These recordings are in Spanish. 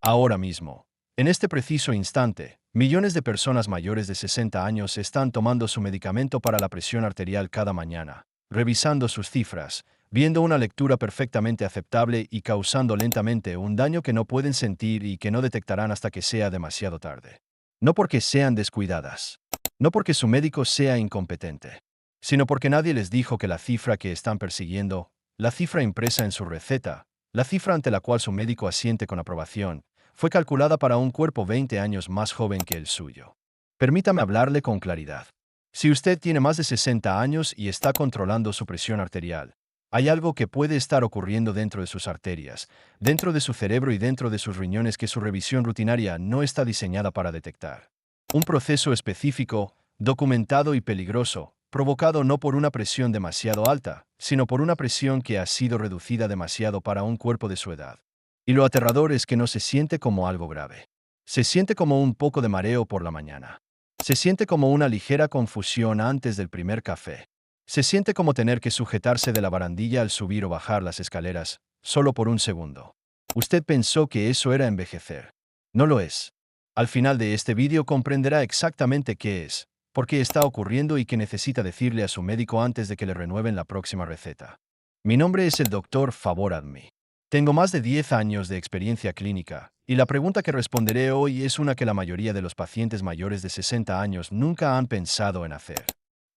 Ahora mismo, en este preciso instante, millones de personas mayores de 60 años están tomando su medicamento para la presión arterial cada mañana, revisando sus cifras, viendo una lectura perfectamente aceptable y causando lentamente un daño que no pueden sentir y que no detectarán hasta que sea demasiado tarde. No porque sean descuidadas, no porque su médico sea incompetente, sino porque nadie les dijo que la cifra que están persiguiendo, la cifra impresa en su receta, la cifra ante la cual su médico asiente con aprobación, fue calculada para un cuerpo 20 años más joven que el suyo. Permítame hablarle con claridad. Si usted tiene más de 60 años y está controlando su presión arterial, hay algo que puede estar ocurriendo dentro de sus arterias, dentro de su cerebro y dentro de sus riñones que su revisión rutinaria no está diseñada para detectar. Un proceso específico, documentado y peligroso, provocado no por una presión demasiado alta, sino por una presión que ha sido reducida demasiado para un cuerpo de su edad. Y lo aterrador es que no se siente como algo grave. Se siente como un poco de mareo por la mañana. Se siente como una ligera confusión antes del primer café. Se siente como tener que sujetarse de la barandilla al subir o bajar las escaleras, solo por un segundo. Usted pensó que eso era envejecer. No lo es. Al final de este vídeo comprenderá exactamente qué es, por qué está ocurriendo y qué necesita decirle a su médico antes de que le renueven la próxima receta. Mi nombre es el Dr. Favor Admi. Tengo más de 10 años de experiencia clínica, y la pregunta que responderé hoy es una que la mayoría de los pacientes mayores de 60 años nunca han pensado en hacer.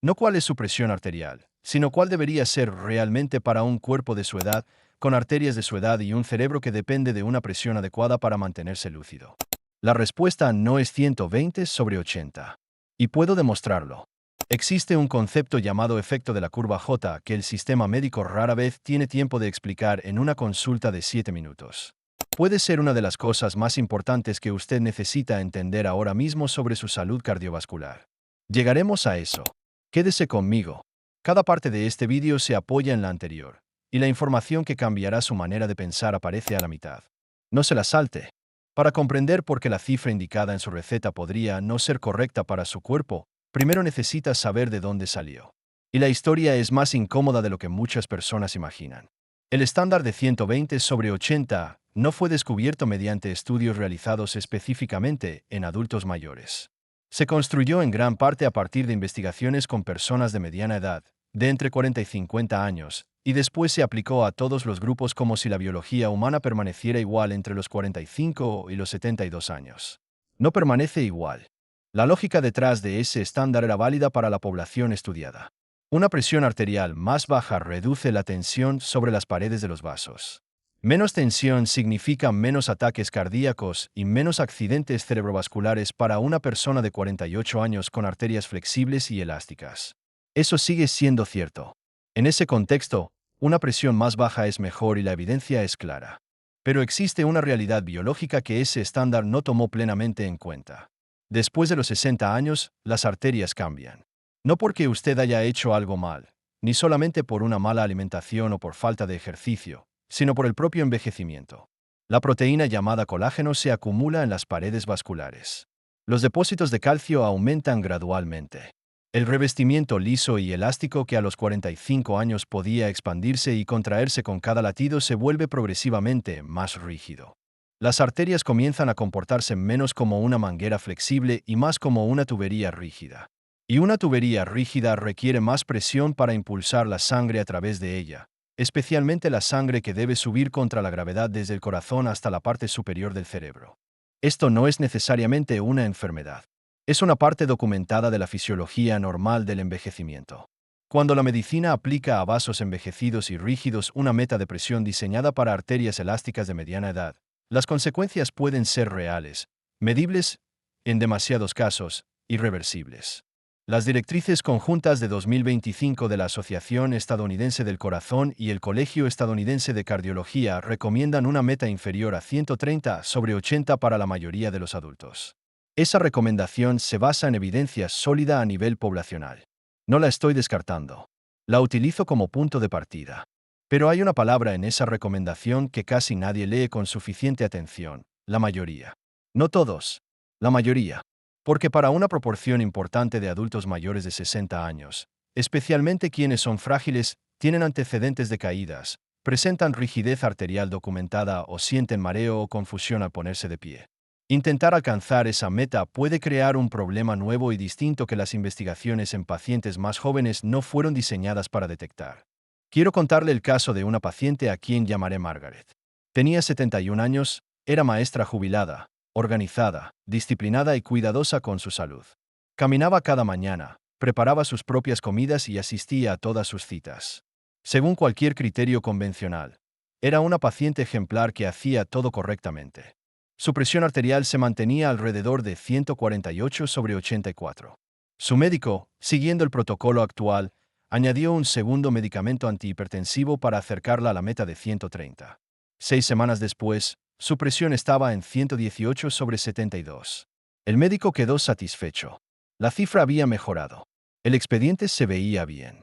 No cuál es su presión arterial, sino cuál debería ser realmente para un cuerpo de su edad, con arterias de su edad y un cerebro que depende de una presión adecuada para mantenerse lúcido. La respuesta no es 120/80. Y puedo demostrarlo. Existe un concepto llamado efecto de la curva J que el sistema médico rara vez tiene tiempo de explicar en una consulta de 7 minutos. Puede ser una de las cosas más importantes que usted necesita entender ahora mismo sobre su salud cardiovascular. Llegaremos a eso. Quédese conmigo. Cada parte de este vídeo se apoya en la anterior, y la información que cambiará su manera de pensar aparece a la mitad. No se la salte. Para comprender por qué la cifra indicada en su receta podría no ser correcta para su cuerpo, primero necesitas saber de dónde salió. Y la historia es más incómoda de lo que muchas personas imaginan. El estándar de 120/80 no fue descubierto mediante estudios realizados específicamente en adultos mayores. Se construyó en gran parte a partir de investigaciones con personas de mediana edad, de entre 40 y 50 años, y después se aplicó a todos los grupos como si la biología humana permaneciera igual entre los 45 y los 72 años. No permanece igual. La lógica detrás de ese estándar era válida para la población estudiada. Una presión arterial más baja reduce la tensión sobre las paredes de los vasos. Menos tensión significa menos ataques cardíacos y menos accidentes cerebrovasculares para una persona de 48 años con arterias flexibles y elásticas. Eso sigue siendo cierto. En ese contexto, una presión más baja es mejor y la evidencia es clara. Pero existe una realidad biológica que ese estándar no tomó plenamente en cuenta. Después de los 60 años, las arterias cambian. No porque usted haya hecho algo mal, ni solamente por una mala alimentación o por falta de ejercicio, sino por el propio envejecimiento. La proteína llamada colágeno se acumula en las paredes vasculares. Los depósitos de calcio aumentan gradualmente. El revestimiento liso y elástico que a los 45 años podía expandirse y contraerse con cada latido se vuelve progresivamente más rígido. Las arterias comienzan a comportarse menos como una manguera flexible y más como una tubería rígida. Y una tubería rígida requiere más presión para impulsar la sangre a través de ella, especialmente la sangre que debe subir contra la gravedad desde el corazón hasta la parte superior del cerebro. Esto no es necesariamente una enfermedad. Es una parte documentada de la fisiología normal del envejecimiento. Cuando la medicina aplica a vasos envejecidos y rígidos una meta de presión diseñada para arterias elásticas de mediana edad, las consecuencias pueden ser reales, medibles, en demasiados casos, irreversibles. Las directrices conjuntas de 2025 de la Asociación Estadounidense del Corazón y el Colegio Estadounidense de Cardiología recomiendan una meta inferior a 130/80 para la mayoría de los adultos. Esa recomendación se basa en evidencia sólida a nivel poblacional. No la estoy descartando. La utilizo como punto de partida. Pero hay una palabra en esa recomendación que casi nadie lee con suficiente atención: la mayoría. No todos, la mayoría. Porque para una proporción importante de adultos mayores de 60 años, especialmente quienes son frágiles, tienen antecedentes de caídas, presentan rigidez arterial documentada o sienten mareo o confusión al ponerse de pie. Intentar alcanzar esa meta puede crear un problema nuevo y distinto que las investigaciones en pacientes más jóvenes no fueron diseñadas para detectar. Quiero contarle el caso de una paciente a quien llamaré Margaret. Tenía 71 años, era maestra jubilada, organizada, disciplinada y cuidadosa con su salud. Caminaba cada mañana, preparaba sus propias comidas y asistía a todas sus citas. Según cualquier criterio convencional, era una paciente ejemplar que hacía todo correctamente. Su presión arterial se mantenía alrededor de 148/84. Su médico, siguiendo el protocolo actual, añadió un segundo medicamento antihipertensivo para acercarla a la meta de 130. 6 semanas después, su presión estaba en 118/72. El médico quedó satisfecho. La cifra había mejorado. El expediente se veía bien.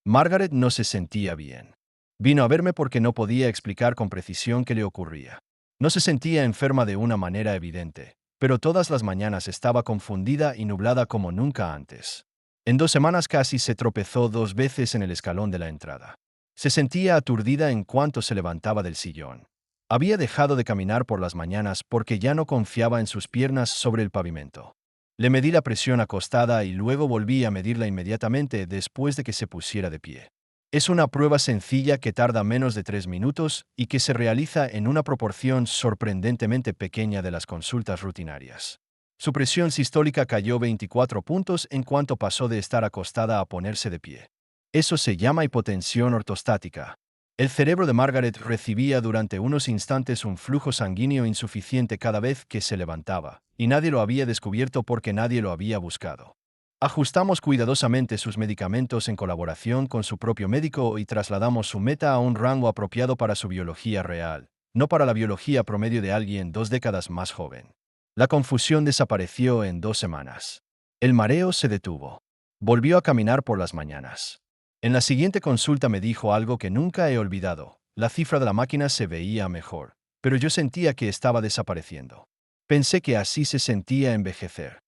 Margaret no se sentía bien. Vino a verme porque no podía explicar con precisión qué le ocurría. No se sentía enferma de una manera evidente, pero todas las mañanas estaba confundida y nublada como nunca antes. En 2 semanas casi se tropezó 2 veces en el escalón de la entrada. Se sentía aturdida en cuanto se levantaba del sillón. Había dejado de caminar por las mañanas porque ya no confiaba en sus piernas sobre el pavimento. Le medí la presión acostada y luego volví a medirla inmediatamente después de que se pusiera de pie. Es una prueba sencilla que tarda menos de 3 minutos y que se realiza en una proporción sorprendentemente pequeña de las consultas rutinarias. Su presión sistólica cayó 24 puntos en cuanto pasó de estar acostada a ponerse de pie. Eso se llama hipotensión ortostática. El cerebro de Margaret recibía durante unos instantes un flujo sanguíneo insuficiente cada vez que se levantaba, y nadie lo había descubierto porque nadie lo había buscado. Ajustamos cuidadosamente sus medicamentos en colaboración con su propio médico y trasladamos su meta a un rango apropiado para su biología real, no para la biología promedio de alguien 2 décadas más joven. La confusión desapareció en 2 semanas. El mareo se detuvo. Volvió a caminar por las mañanas. En la siguiente consulta me dijo algo que nunca he olvidado. La cifra de la máquina se veía mejor, pero yo sentía que estaba desapareciendo. Pensé que así se sentía envejecer.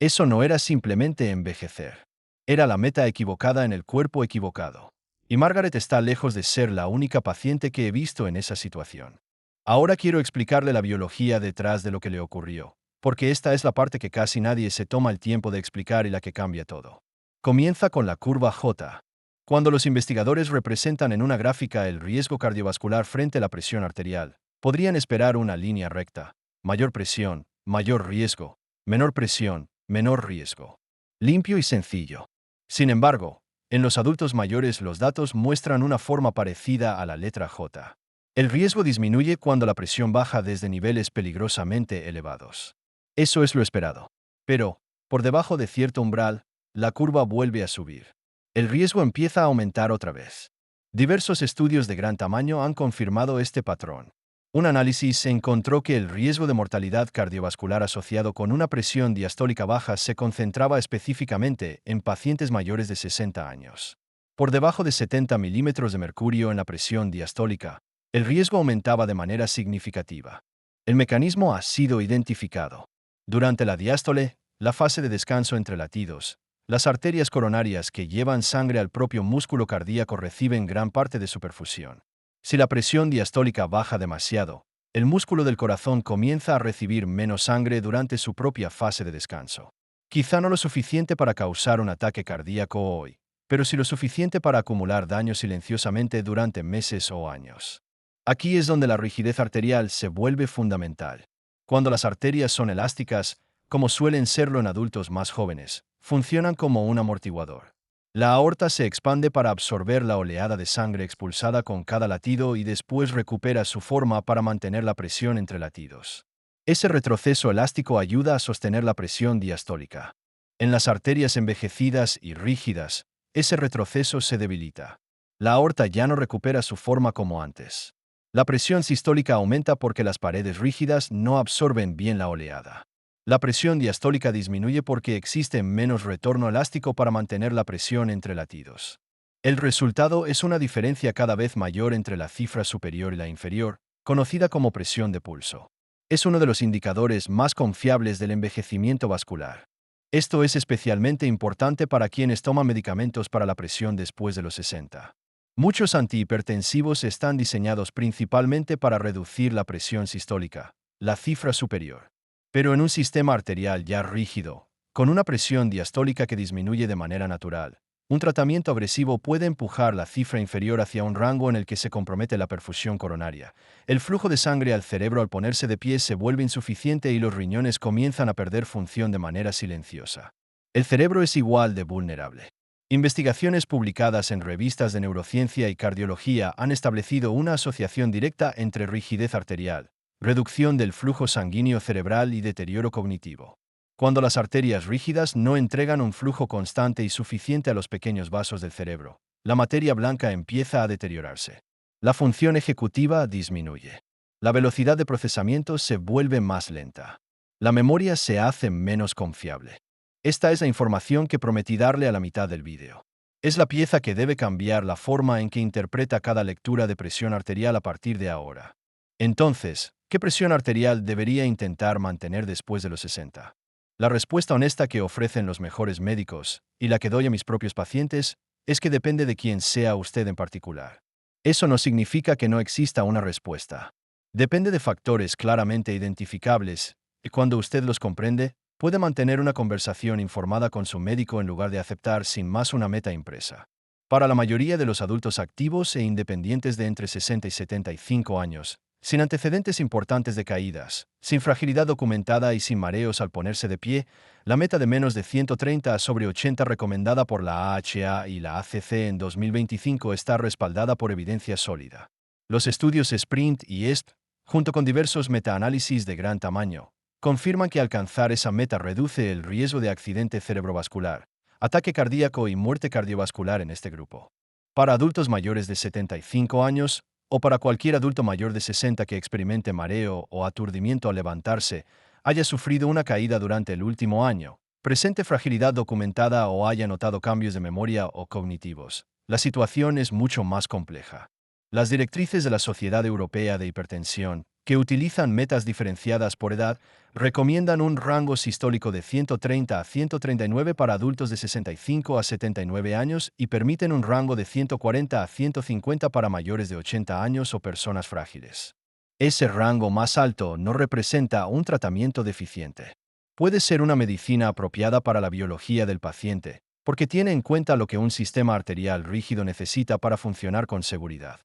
Eso no era simplemente envejecer. Era la meta equivocada en el cuerpo equivocado. Y Margaret está lejos de ser la única paciente que he visto en esa situación. Ahora quiero explicarle la biología detrás de lo que le ocurrió, porque esta es la parte que casi nadie se toma el tiempo de explicar y la que cambia todo. Comienza con la curva J. Cuando los investigadores representan en una gráfica el riesgo cardiovascular frente a la presión arterial, podrían esperar una línea recta: mayor presión, mayor riesgo; menor presión, menor riesgo. Limpio y sencillo. Sin embargo, en los adultos mayores los datos muestran una forma parecida a la letra J. El riesgo disminuye cuando la presión baja desde niveles peligrosamente elevados. Eso es lo esperado. Pero, por debajo de cierto umbral, la curva vuelve a subir. El riesgo empieza a aumentar otra vez. Diversos estudios de gran tamaño han confirmado este patrón. Un análisis encontró que el riesgo de mortalidad cardiovascular asociado con una presión diastólica baja se concentraba específicamente en pacientes mayores de 60 años. Por debajo de 70 milímetros de mercurio en la presión diastólica, el riesgo aumentaba de manera significativa. El mecanismo ha sido identificado. Durante la diástole, la fase de descanso entre latidos, las arterias coronarias que llevan sangre al propio músculo cardíaco reciben gran parte de su perfusión. Si la presión diastólica baja demasiado, el músculo del corazón comienza a recibir menos sangre durante su propia fase de descanso. Quizá no lo suficiente para causar un ataque cardíaco hoy, pero sí lo suficiente para acumular daño silenciosamente durante meses o años. Aquí es donde la rigidez arterial se vuelve fundamental. Cuando las arterias son elásticas, como suelen serlo en adultos más jóvenes, funcionan como un amortiguador. La aorta se expande para absorber la oleada de sangre expulsada con cada latido y después recupera su forma para mantener la presión entre latidos. Ese retroceso elástico ayuda a sostener la presión diastólica. En las arterias envejecidas y rígidas, ese retroceso se debilita. La aorta ya no recupera su forma como antes. La presión sistólica aumenta porque las paredes rígidas no absorben bien la oleada. La presión diastólica disminuye porque existe menos retorno elástico para mantener la presión entre latidos. El resultado es una diferencia cada vez mayor entre la cifra superior y la inferior, conocida como presión de pulso. Es uno de los indicadores más confiables del envejecimiento vascular. Esto es especialmente importante para quienes toman medicamentos para la presión después de los 60. Muchos antihipertensivos están diseñados principalmente para reducir la presión sistólica, la cifra superior. Pero en un sistema arterial ya rígido, con una presión diastólica que disminuye de manera natural, un tratamiento agresivo puede empujar la cifra inferior hacia un rango en el que se compromete la perfusión coronaria. El flujo de sangre al cerebro al ponerse de pie se vuelve insuficiente y los riñones comienzan a perder función de manera silenciosa. El cerebro es igual de vulnerable. Investigaciones publicadas en revistas de neurociencia y cardiología han establecido una asociación directa entre rigidez arterial, reducción del flujo sanguíneo cerebral y deterioro cognitivo. Cuando las arterias rígidas no entregan un flujo constante y suficiente a los pequeños vasos del cerebro, la materia blanca empieza a deteriorarse. La función ejecutiva disminuye. La velocidad de procesamiento se vuelve más lenta. La memoria se hace menos confiable. Esta es la información que prometí darle a la mitad del vídeo. Es la pieza que debe cambiar la forma en que interpreta cada lectura de presión arterial a partir de ahora. Entonces, ¿qué presión arterial debería intentar mantener después de los 60? La respuesta honesta que ofrecen los mejores médicos, y la que doy a mis propios pacientes, es que depende de quién sea usted en particular. Eso no significa que no exista una respuesta. Depende de factores claramente identificables, y cuando usted los comprende, puede mantener una conversación informada con su médico en lugar de aceptar sin más una meta impresa. Para la mayoría de los adultos activos e independientes de entre 60 y 75 años, sin antecedentes importantes de caídas, sin fragilidad documentada y sin mareos al ponerse de pie, la meta de menos de 130 sobre 80 recomendada por la AHA y la ACC en 2025 está respaldada por evidencia sólida. Los estudios SPRINT y ESP, junto con diversos metaanálisis de gran tamaño, confirman que alcanzar esa meta reduce el riesgo de accidente cerebrovascular, ataque cardíaco y muerte cardiovascular en este grupo. Para adultos mayores de 75 años, o para cualquier adulto mayor de 60 que experimente mareo o aturdimiento al levantarse, haya sufrido una caída durante el último año, presente fragilidad documentada o haya notado cambios de memoria o cognitivos, la situación es mucho más compleja. Las directrices de la Sociedad Europea de Hipertensión, que utilizan metas diferenciadas por edad, recomiendan un rango sistólico de 130 a 139 para adultos de 65 a 79 años y permiten un rango de 140 a 150 para mayores de 80 años o personas frágiles. Ese rango más alto no representa un tratamiento deficiente. Puede ser una medicina apropiada para la biología del paciente, porque tiene en cuenta lo que un sistema arterial rígido necesita para funcionar con seguridad.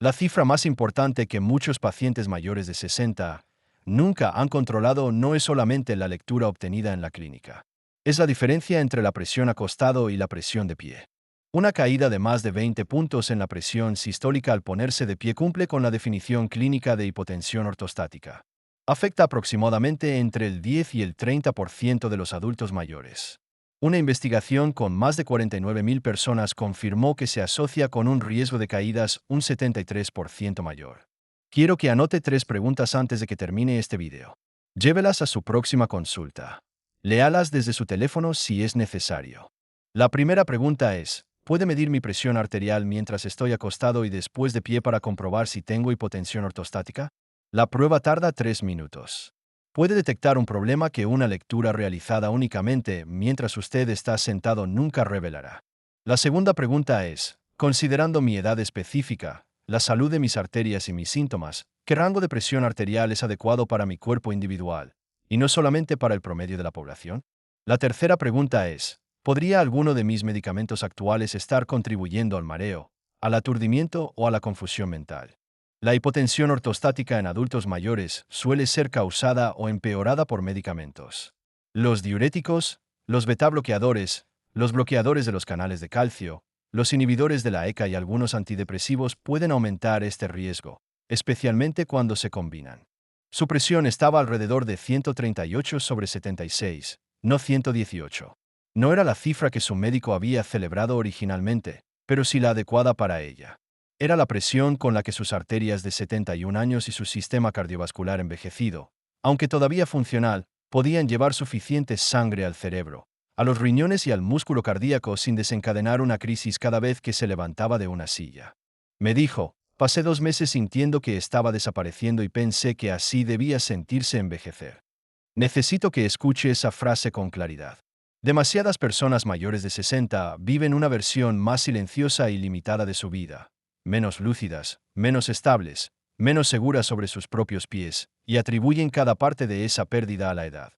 La cifra más importante que muchos pacientes mayores de 60 nunca han controlado no es solamente la lectura obtenida en la clínica. Es la diferencia entre la presión acostado y la presión de pie. Una caída de más de 20 puntos en la presión sistólica al ponerse de pie cumple con la definición clínica de hipotensión ortostática. Afecta aproximadamente entre el 10 y el 30% de los adultos mayores. Una investigación con más de 49.000 personas confirmó que se asocia con un riesgo de caídas un 73% mayor. Quiero que anote 3 preguntas antes de que termine este video. Llévelas a su próxima consulta. Léalas desde su teléfono si es necesario. La primera pregunta es, ¿puede medir mi presión arterial mientras estoy acostado y después de pie para comprobar si tengo hipotensión ortostática? La prueba tarda 3 minutos. Puede detectar un problema que una lectura realizada únicamente mientras usted está sentado nunca revelará. La segunda pregunta es, considerando mi edad específica, la salud de mis arterias y mis síntomas, ¿qué rango de presión arterial es adecuado para mi cuerpo individual, y no solamente para el promedio de la población? La tercera pregunta es, ¿podría alguno de mis medicamentos actuales estar contribuyendo al mareo, al aturdimiento o a la confusión mental? La hipotensión ortostática en adultos mayores suele ser causada o empeorada por medicamentos. Los diuréticos, los betabloqueadores, los bloqueadores de los canales de calcio, los inhibidores de la ECA y algunos antidepresivos pueden aumentar este riesgo, especialmente cuando se combinan. Su presión estaba alrededor de 138 sobre 76, no 118. No era la cifra que su médico había celebrado originalmente, pero sí la adecuada para ella. Era la presión con la que sus arterias de 71 años y su sistema cardiovascular envejecido, aunque todavía funcional, podían llevar suficiente sangre al cerebro, a los riñones y al músculo cardíaco sin desencadenar una crisis cada vez que se levantaba de una silla. Me dijo, pasé 2 meses sintiendo que estaba desapareciendo y pensé que así debía sentirse envejecer. Necesito que escuche esa frase con claridad. Demasiadas personas mayores de 60 viven una versión más silenciosa y limitada de su vida, menos lúcidas, menos estables, menos seguras sobre sus propios pies, y atribuyen cada parte de esa pérdida a la edad.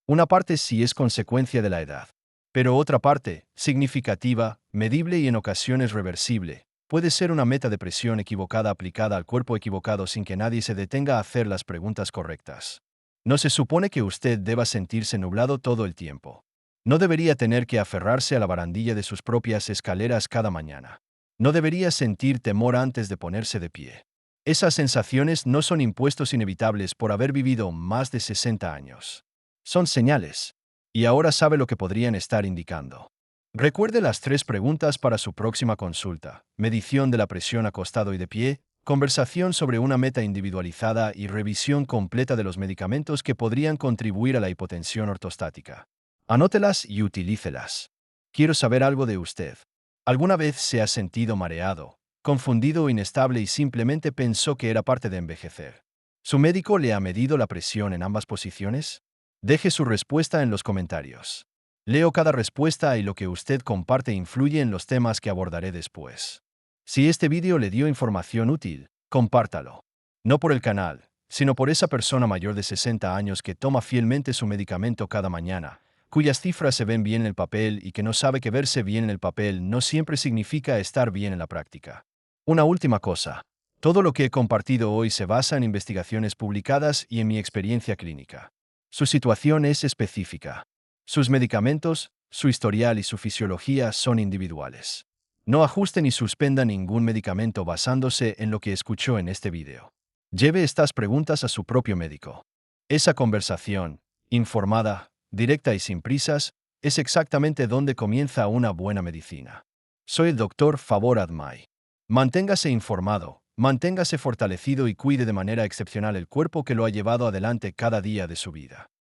Una parte sí es consecuencia de la edad, pero otra parte, significativa, medible y en ocasiones reversible, puede ser una meta de presión equivocada aplicada al cuerpo equivocado sin que nadie se detenga a hacer las preguntas correctas. No se supone que usted deba sentirse nublado todo el tiempo. No debería tener que aferrarse a la barandilla de sus propias escaleras cada mañana. No debería sentir temor antes de ponerse de pie. Esas sensaciones no son impuestos inevitables por haber vivido más de 60 años. Son señales. Y ahora sabe lo que podrían estar indicando. Recuerde las 3 preguntas para su próxima consulta: medición de la presión acostado y de pie, conversación sobre una meta individualizada y revisión completa de los medicamentos que podrían contribuir a la hipotensión ortostática. Anótelas y utilícelas. Quiero saber algo de usted. ¿Alguna vez se ha sentido mareado, confundido o inestable y simplemente pensó que era parte de envejecer? ¿Su médico le ha medido la presión en ambas posiciones? Deje su respuesta en los comentarios. Leo cada respuesta y lo que usted comparte influye en los temas que abordaré después. Si este vídeo le dio información útil, compártalo. No por el canal, sino por esa persona mayor de 60 años que toma fielmente su medicamento cada mañana, cuyas cifras se ven bien en el papel y que no sabe que verse bien en el papel no siempre significa estar bien en la práctica. Una última cosa. Todo lo que he compartido hoy se basa en investigaciones publicadas y en mi experiencia clínica. Su situación es específica. Sus medicamentos, su historial y su fisiología son individuales. No ajuste ni suspenda ningún medicamento basándose en lo que escuchó en este video. Lleve estas preguntas a su propio médico. Esa conversación, informada, directa y sin prisas, es exactamente donde comienza una buena medicina. Soy el Dr. Favor Admai. Manténgase informado, manténgase fortalecido y cuide de manera excepcional el cuerpo que lo ha llevado adelante cada día de su vida.